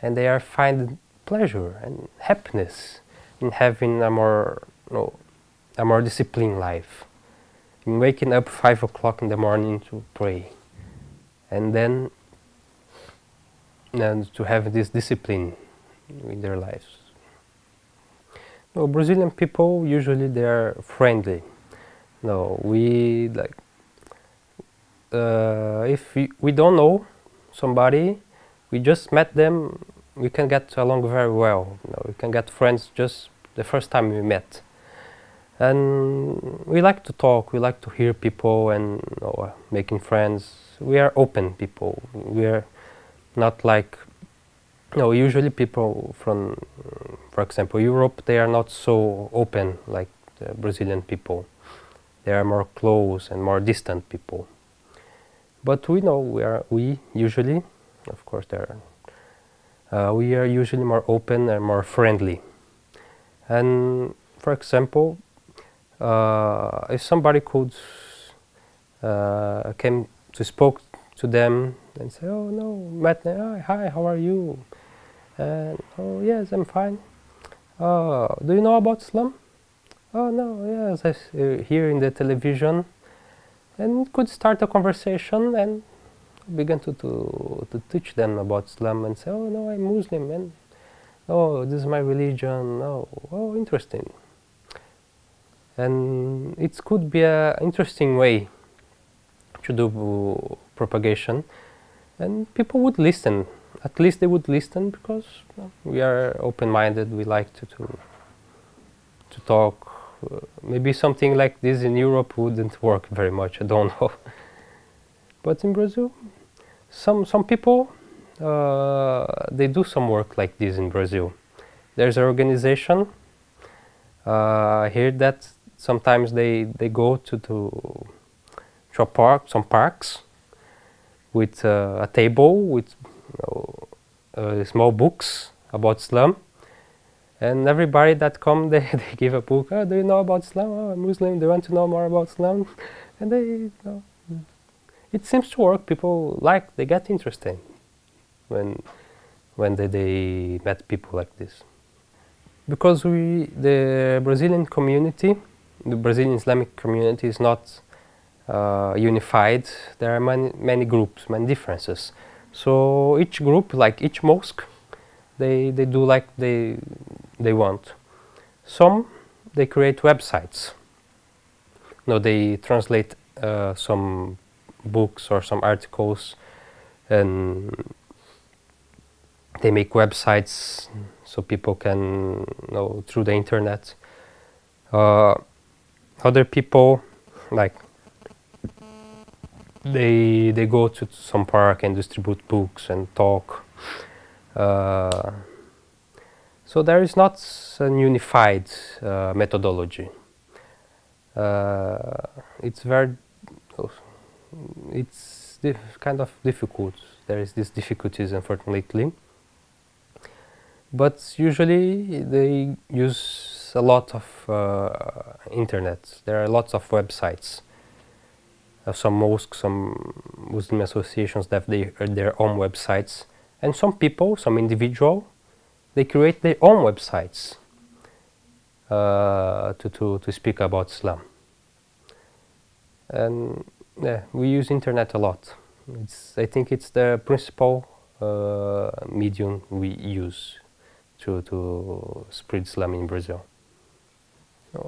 and they are finding pleasure and happiness in having a more, a more disciplined life, in waking up 5 o'clock in the morning to pray, and then to have this discipline in their lives. Brazilian people usually they are friendly. We like if we don't know somebody, we just met them, we can get along very well. We can get friends just the first time we met. And we like to talk, we like to hear people and making friends. We are open people. We are not like, usually people from, for example, Europe, they are not so open like the Brazilian people. They are more close and more distant people. But we usually, of course, we are usually more open and more friendly. And for example, if somebody could came to spoke to them and say, "Oh no, Matt, hi, how are you?" And "Oh yes, I'm fine." "Do you know about Islam?" "Oh no, yes, I hear in the television." And could start a conversation and begin to teach them about Islam and say, "Oh no, I'm Muslim, and oh, this is my religion. Oh, interesting." And it could be an interesting way to do propagation, and people would listen. At least they would listen, because we are open-minded. We like to talk. Maybe something like this in Europe wouldn't work very much. I don't know. But in Brazil, some people they do some work like this in Brazil. There's an organization here that sometimes they go to a park, some parks, with a table with small books about Islam, and everybody that come, they give a book. "Oh, do you know about Islam? Oh, I'm Muslim. They want to know more about Islam," and it seems to work. People they get interested when they met people like this. Because the Brazilian community, the Brazilian Islamic community is not unified. There are many groups, many differences. So each group, like each mosque, they do like they want. Some, they create websites. They translate some books or some articles, and they make websites so people can through the internet. Other people, like, they go to some park and distribute books and talk. So there is not a unified methodology. It's kind of difficult. There is these difficulties, unfortunately. But usually they use a lot of internet. There are lots of websites. Some mosques, some Muslim associations have their own websites. And some people, some individual, they create their own websites to speak about Islam. And we use internet a lot. I think it's the principal medium we use to spread Islam in Brazil.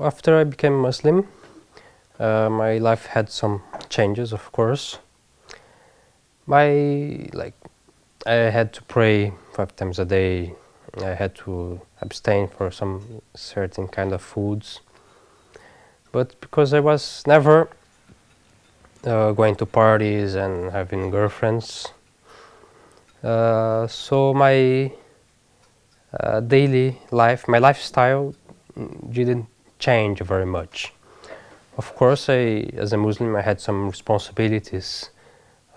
After I became Muslim, my life had some changes, of course. I had to pray 5 times a day. I had to abstain for some certain kind of foods. But because I was never going to parties and having girlfriends, so my daily life, my lifestyle didn't change very much. Of course, as a Muslim, I had some responsibilities,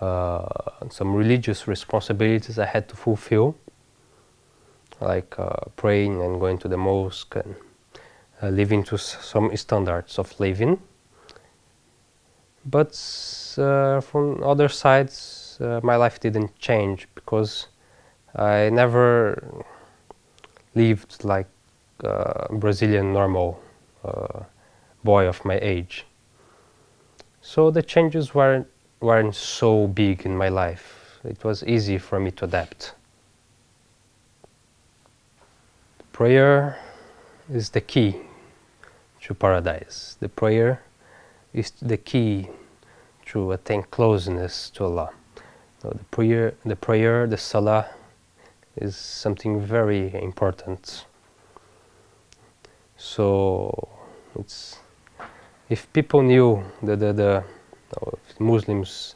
some religious responsibilities I had to fulfill, like praying and going to the mosque and living to some standards of living. But from other sides, my life didn't change, because I never lived like a Brazilian normal boy of my age. So the changes weren't so big in my life. It was easy for me to adapt. Prayer is the key to paradise. The prayer is the key to attain closeness to Allah. So the prayer, the salah, is something very important. So if people knew if Muslims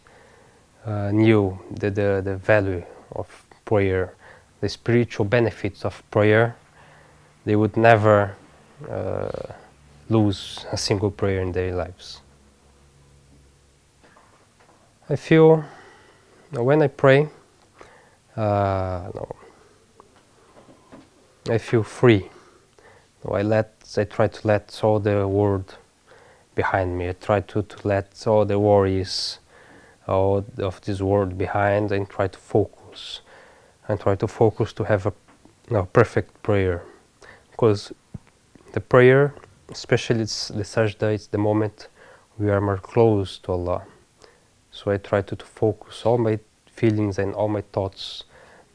knew the value of prayer, the spiritual benefits of prayer, they would never lose a single prayer in their lives. I feel when I pray, I feel free. I try to let all the world behind me. I try to let all the worries of this world behind and try to focus. And try to focus to have a perfect prayer. Because the prayer, especially it's the sajda, it's the moment we are more close to Allah. So I try to focus all my feelings and all my thoughts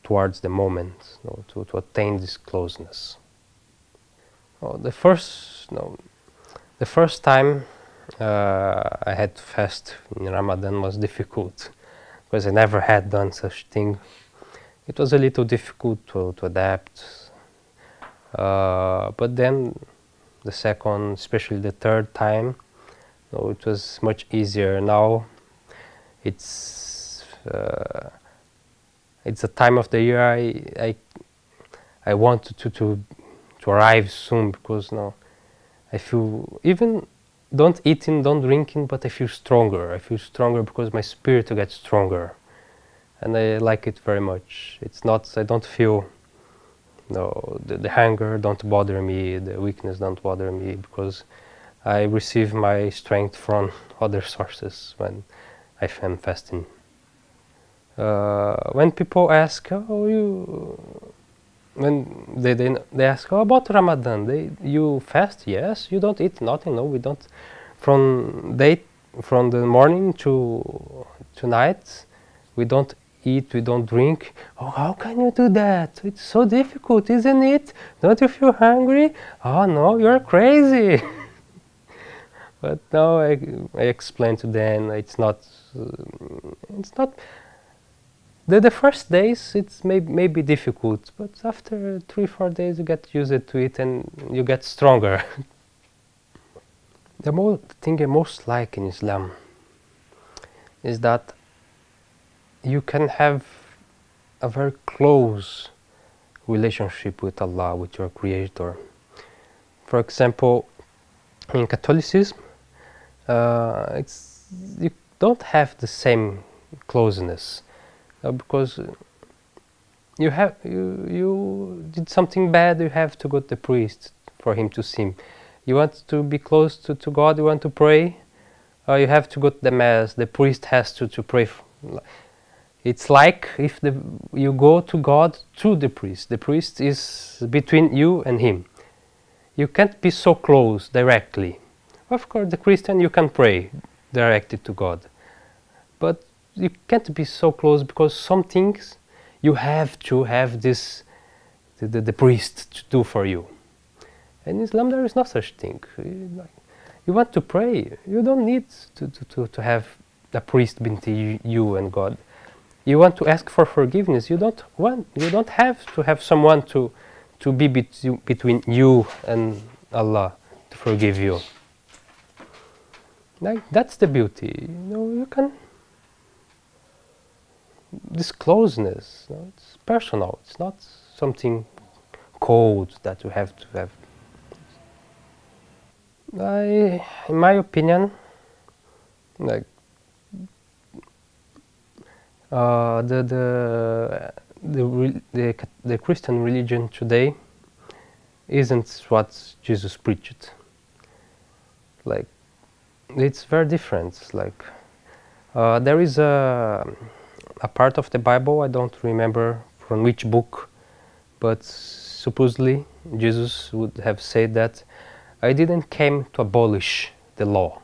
towards the moment, to attain this closeness. The first time I had to fast in Ramadan was difficult, because I never had done such thing. It was a little difficult to adapt, but then the second, especially the third time, it was much easier. Now it's a time of the year I want to arrive soon, because now I feel, even don't eating, don't drinking, but I feel stronger. I feel stronger because my spirit gets stronger, and I like it very much. It's not, I don't feel, the hunger don't bother me, the weakness don't bother me, because I receive my strength from other sources when I am fasting. When people ask, when they ask, about Ramadan, you fast? Yes. You don't eat nothing? No, we don't. From the morning to night, we don't eat, we don't drink. Oh, how can you do that? It's so difficult, isn't it? Don't you feel hungry? Oh no, you're crazy. But now I explain to them, it's not. The first days it's may be difficult, but after 3-4 days you get used to it and you get stronger. The thing I most like in Islam is that you can have a very close relationship with Allah, with your Creator. For example, in Catholicism, you don't have the same closeness. Because you did something bad, you have to go to the priest for him to sin. You want to be close to God, you want to pray, you have to go to the mass, the priest has to pray. It's like if you go to God through the priest is between you and him. You can't be so close directly. Of course, the Christian, you can pray directed to God, but you can't be so close, because some things you have to have the priest to do for you. In Islam there is no such thing. You want to pray, you don't need to have a priest between you and God. You want to ask for forgiveness, you don't have to have someone to be between you and Allah to forgive you. That's the beauty. You can. This closeness, it's personal. It's not something cold that you have to have. In my opinion, the Christian religion today isn't what Jesus preached. It's very different. There is a part of the Bible, I don't remember from which book, but supposedly Jesus would have said that I didn't came to abolish the law,